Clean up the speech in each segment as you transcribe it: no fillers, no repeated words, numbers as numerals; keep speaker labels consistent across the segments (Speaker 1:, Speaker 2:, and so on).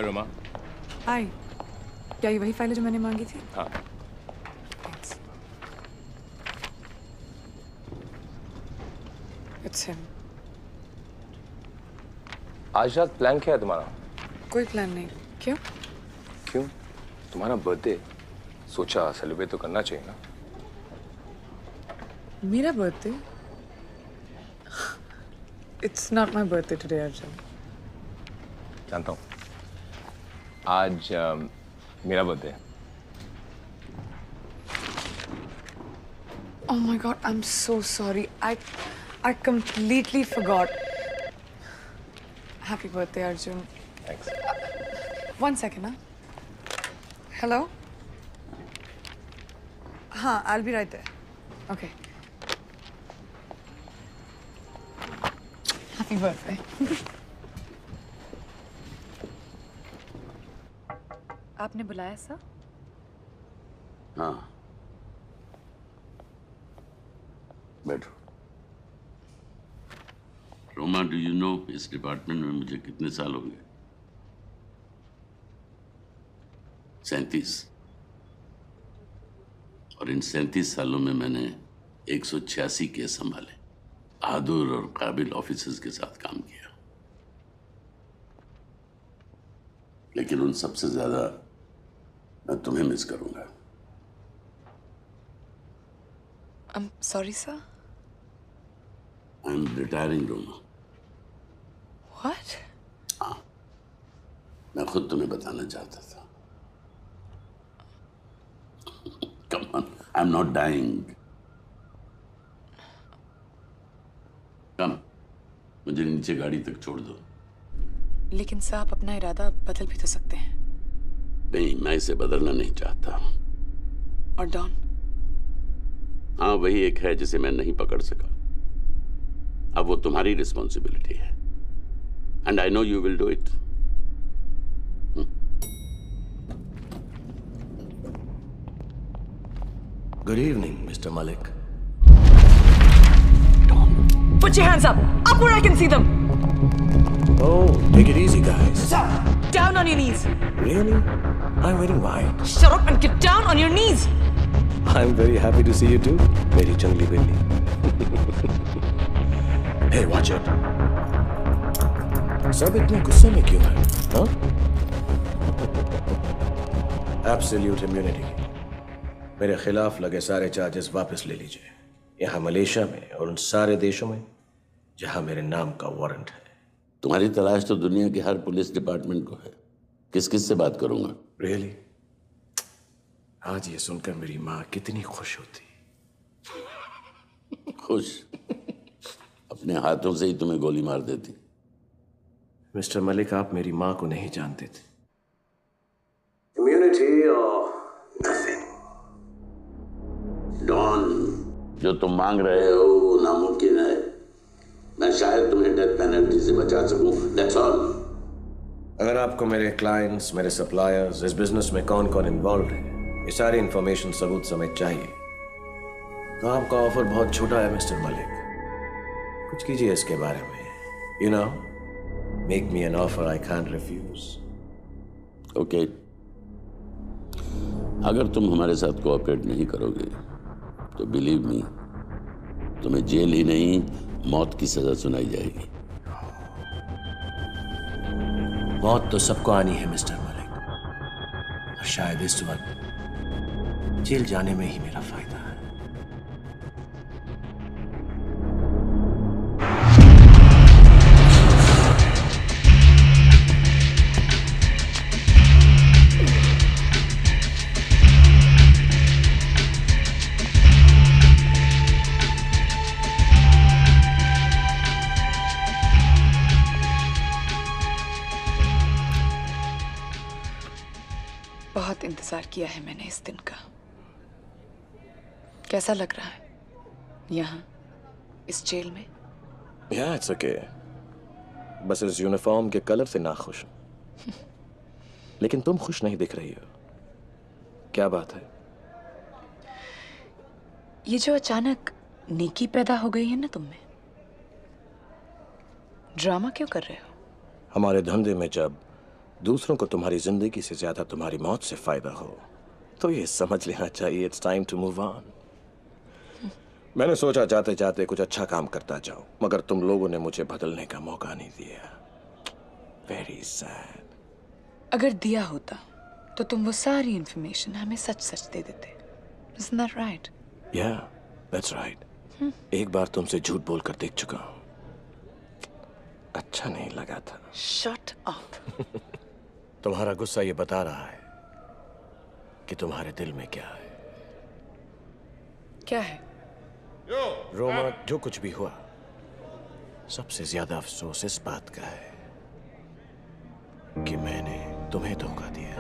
Speaker 1: हाय रोमा।
Speaker 2: हाय, क्या ये वही फाइल है जो मैंने मांगी थी?
Speaker 1: हाँ।
Speaker 2: It's him.
Speaker 1: आज रात प्लान क्या है तुम्हारा?
Speaker 2: कोई प्लान नहीं। क्यों?
Speaker 1: क्यों? तुम्हारा बर्थडे, सोचा सेलिब्रेट तो करना चाहिए ना।
Speaker 2: मेरा birthday? It's not my birthday today, Arjun.
Speaker 1: जानता हूँ। आज मेरा बर्थडे है।
Speaker 2: Oh my God, I'm so sorry. I completely forgot. Happy birthday, Arjun.
Speaker 1: Thanks.
Speaker 2: 1 second, huh? Hello? हाँ, I'll be right there. Okay. Happy birthday. आपने बुलाया sir?
Speaker 3: हाँ, बैठो। रोमा, डू यू नो इस डिपार्टमेंट में मुझे कितने साल हो गए? 37। और इन 37 सालों में मैंने 186 केस संभाले, बहादुर और काबिल ऑफिसर्स के साथ काम किया। लेकिन उन सबसे ज्यादा मैं तुम्हें मिस करूंगा।
Speaker 2: I'm sorry, sir.
Speaker 3: I'm retiring, Roma.
Speaker 2: What?
Speaker 3: हाँ, मैं खुद तुम्हें बताना चाहता था। Come on, I'm not dying. Come, मुझे नीचे गाड़ी तक छोड़ दो।
Speaker 2: लेकिन सर, आप अपना इरादा बदल भी तो सकते हैं।
Speaker 3: नहीं, मैं इसे बदलना नहीं चाहता।
Speaker 2: और डॉन?
Speaker 3: हाँ, वही एक है जिसे मैं नहीं पकड़ सका। अब वो तुम्हारी रिस्पॉन्सिबिलिटी है। And I know you will do it.
Speaker 4: Good evening, Mr. Malik.
Speaker 2: Put your hands up! Up where I can see them!
Speaker 4: Oh, take it easy, guys.
Speaker 2: Down on your knees!
Speaker 4: Really? I'm very wide.
Speaker 2: Shut up and get down on your knees!
Speaker 4: I'm very happy to see you too, मेरी चंगली बिल्ली. Hey, watch it. सब इतने गुस्से में क्यों हैं? हाँ? Absolute immunity. मेरे खिलाफ लगे सारे चार्जेस वापस ले लीजिए। यहाँ मलेशिया में और उन सारे देशों में जहाँ मेरे नाम का वारंट है।
Speaker 3: तुम्हारी तलाश तो दुनिया के हर पुलिस डिपार्टमेंट को है। किस किस से बात करूंगा?
Speaker 4: Really? आज ये सुनकर मेरी माँ कितनी खुश होती।
Speaker 3: खुश? अपने हाथों से ही तुम्हें गोली मार देती।
Speaker 4: मिस्टर मलिक, आप मेरी माँ को नहीं जानते थे। इम्यूनिटी और नथिंग।
Speaker 3: डॉन, जो तुम मांग रहे हो वो नामुमकिन है। मैं शायद तुम्हें डेथ पेनल्टी से बचा सकूं। That's all.
Speaker 4: अगर आपको मेरे क्लाइंट्स, मेरे सप्लायर्स, इस बिजनेस में कौन कौन इन्वॉल्व है, ये सारी इंफॉर्मेशन सबूत समेत चाहिए, तो आपका ऑफर बहुत छोटा है मिस्टर मलिक। कुछ कीजिए इसके बारे में। You know, make me an offer I can't refuse.
Speaker 3: Okay, अगर तुम हमारे साथ कोऑपरेट नहीं करोगे तो बिलीव मी, तुम्हें जेल ही नहीं मौत की सजा सुनाई जाएगी।
Speaker 4: मौत तो सबको आनी है मिस्टर मलिक, और शायद इस वक्त जेल जाने में ही मेरा फायदा है।
Speaker 2: बहुत इंतजार किया है मैंने इस दिन का। कैसा लग रहा है यहाँ इस जेल में?
Speaker 4: Yeah, it's okay. बस इस यूनिफॉर्म के कलर से ना खुश हूं। लेकिन तुम खुश नहीं दिख रही हो, क्या बात है?
Speaker 2: ये जो अचानक नेकी पैदा हो गई है ना तुम में, ड्रामा क्यों कर रहे हो?
Speaker 4: हमारे धंधे में जब दूसरों को तुम्हारी जिंदगी से ज्यादा तुम्हारी मौत से फायदा हो तो ये समझ लेना चाहिए it's time to move on. मैंने सोचा जाते जाते कुछ अच्छा काम करता जाऊं, मगर तुम लोगों ने मुझे बदलने का मौका नहीं दिया। Very sad.
Speaker 2: अगर दिया होता तो तुम वो सारी इंफॉर्मेशन हमें सच सच दे देते। Isn't that right?
Speaker 4: Yeah, that's right. एक बार तुमसे झूठ बोलकर देख चुका हूं, अच्छा नहीं लगा था।
Speaker 2: Shut up.
Speaker 4: तुम्हारा गुस्सा ये बता रहा है कि तुम्हारे दिल में क्या है।
Speaker 2: क्या है?
Speaker 4: रोमा, जो कुछ भी हुआ, सबसे ज्यादा अफसोस इस बात का है कि मैंने तुम्हें धोखा दिया।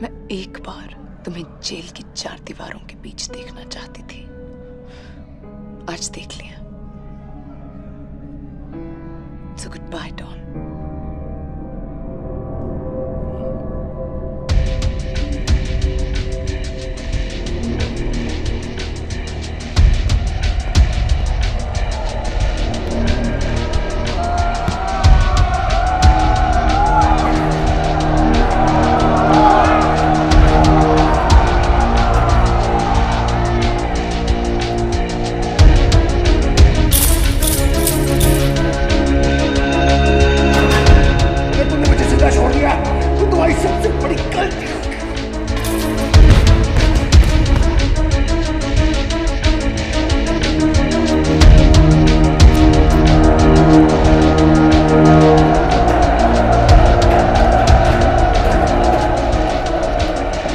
Speaker 2: मैं एक बार तुम्हें जेल की 4 दीवारों के बीच देखना चाहती थी, आज देख लिया। So goodbye, Dawn.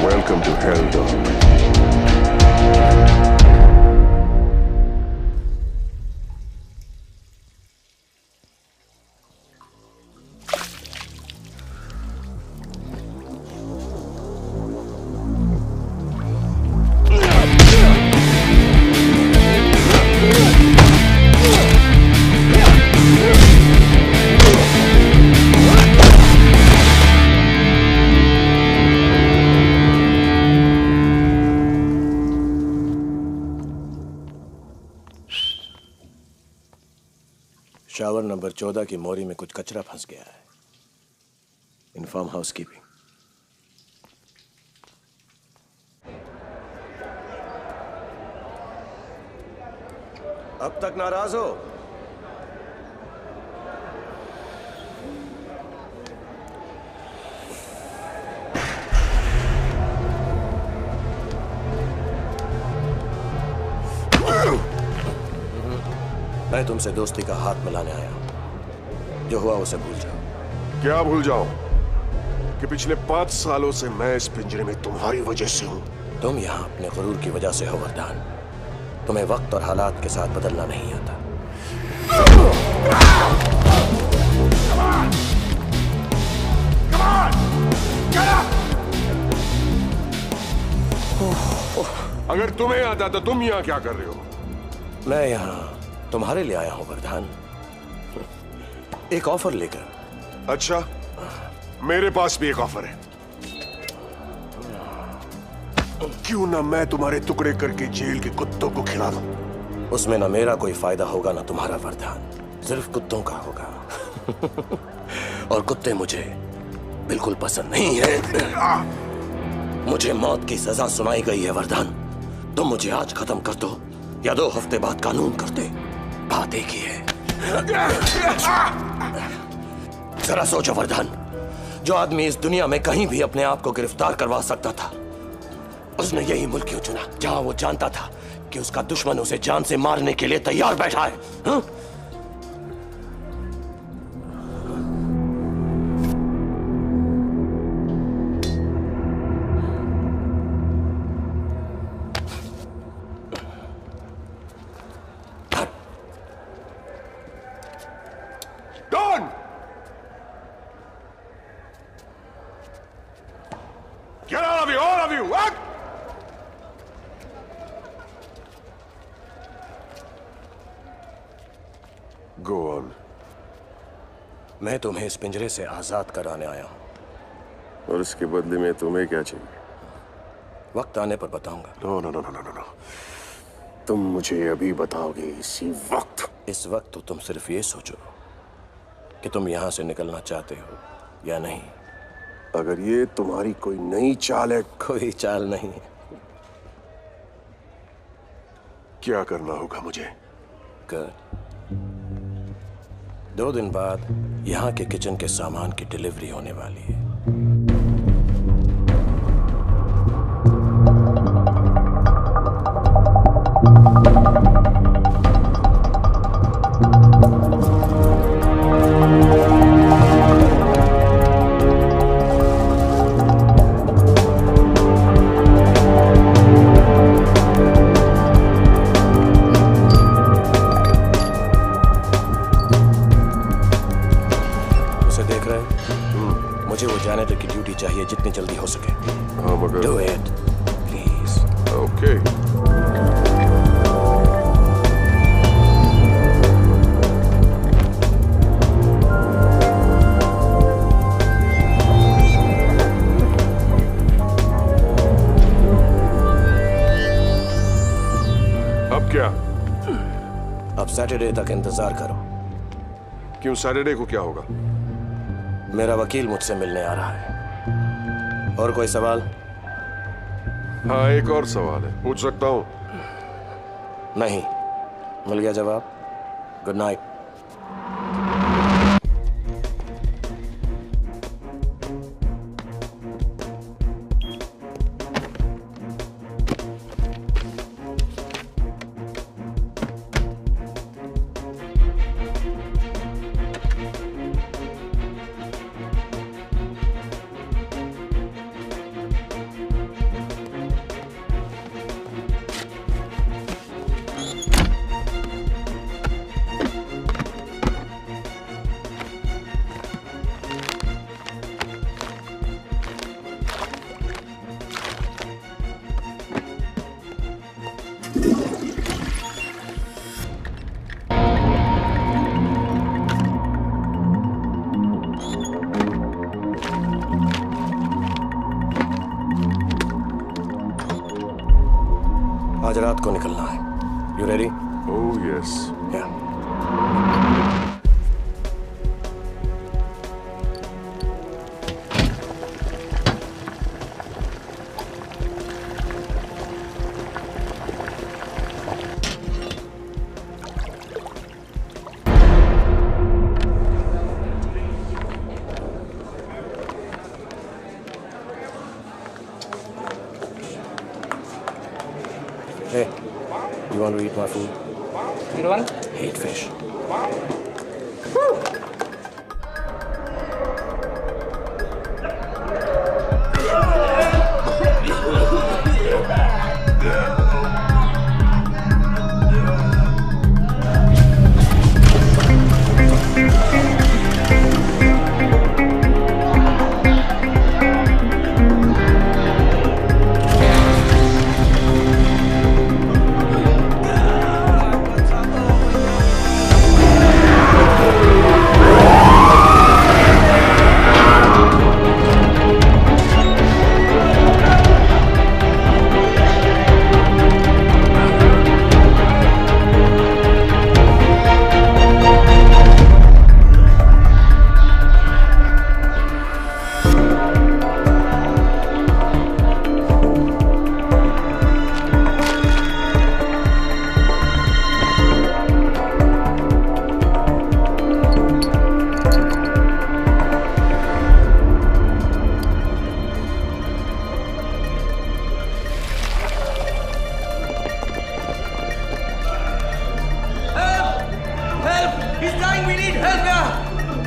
Speaker 1: Welcome to hell, dog.
Speaker 4: Shower number 14 की मोरी में कुछ कचरा फंस गया है। Inform housekeeping. अब तक नाराज हो? मैं तुमसे दोस्ती का हाथ मिलाने आया हूं। जो हुआ उसे भूल जाओ।
Speaker 5: क्या भूल जाओ कि पिछले 5 सालों से मैं इस पिंजरे में तुम्हारी वजह से हूं।
Speaker 4: तुम यहां अपने गुरूर की वजह से हो वरदान। तुम्हें वक्त और हालात के साथ बदलना नहीं आता।
Speaker 5: अगर तुम्हें आता तो तुम यहां क्या कर रहे हो?
Speaker 4: मैं यहां तुम्हारे लिए आया हूं वरदान, एक ऑफर लेकर।
Speaker 5: अच्छा, मेरे पास भी एक ऑफर है। क्यों ना मैं तुम्हारे टुकड़े करके जेल के कुत्तों को खिला दूं?
Speaker 4: उसमें ना मेरा कोई फायदा होगा ना तुम्हारा वरदान, सिर्फ कुत्तों का होगा। और कुत्ते मुझे बिल्कुल पसंद नहीं है। मुझे मौत की सजा सुनाई गई है वरदान। तुम मुझे आज खत्म कर दो या 2 हफ्ते बाद कानून करते, बात एक ही है। जरा सोचो वरदान, जो आदमी इस दुनिया में कहीं भी अपने आप को गिरफ्तार करवा सकता था, उसने यही मुल्क क्यों चुना जहां वो जानता था कि उसका दुश्मन उसे जान से मारने के लिए तैयार बैठा है? हा?
Speaker 5: Get out of here, all of you! What? Go on.
Speaker 4: मैं तुम्हें इस पिंजरे से आजाद कराने आया हूं।
Speaker 5: और इसके बदले में तुम्हें क्या चाहिए?
Speaker 4: वक्त आने पर बताऊंगा।
Speaker 5: No no no no no no, तुम मुझे अभी बताओगे इसी वक्त।
Speaker 4: इस वक्त तो तुम सिर्फ ये सोचो कि तुम यहां से निकलना चाहते हो या नहीं।
Speaker 5: अगर ये तुम्हारी कोई नई चाल है,
Speaker 4: कोई चाल नहीं है।
Speaker 5: क्या करना होगा मुझे?
Speaker 4: कर 2 दिन बाद यहाँ के किचन के सामान की डिलीवरी होने वाली है। मुझे वो जैनेटर की ड्यूटी चाहिए जितनी जल्दी हो सके।
Speaker 5: हाँ मगर
Speaker 4: डू इट प्लीज।
Speaker 5: ओके। अब क्या?
Speaker 4: अब सैटरडे तक इंतजार करो।
Speaker 5: क्यों? सैटरडे को क्या होगा?
Speaker 4: मेरा वकील मुझसे मिलने आ रहा है। और कोई सवाल?
Speaker 5: हाँ, एक और सवाल है, पूछ सकता हूं?
Speaker 4: नहीं, मिल गया जवाब। Good night. आज रात को निकलना है। You ready?
Speaker 5: Oh yes.
Speaker 4: Hey, you want to eat my food?
Speaker 6: You want?
Speaker 4: Hate fish.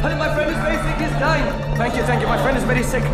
Speaker 6: Honey, my friend is very sick. He's dying. Thank you. My friend is very sick.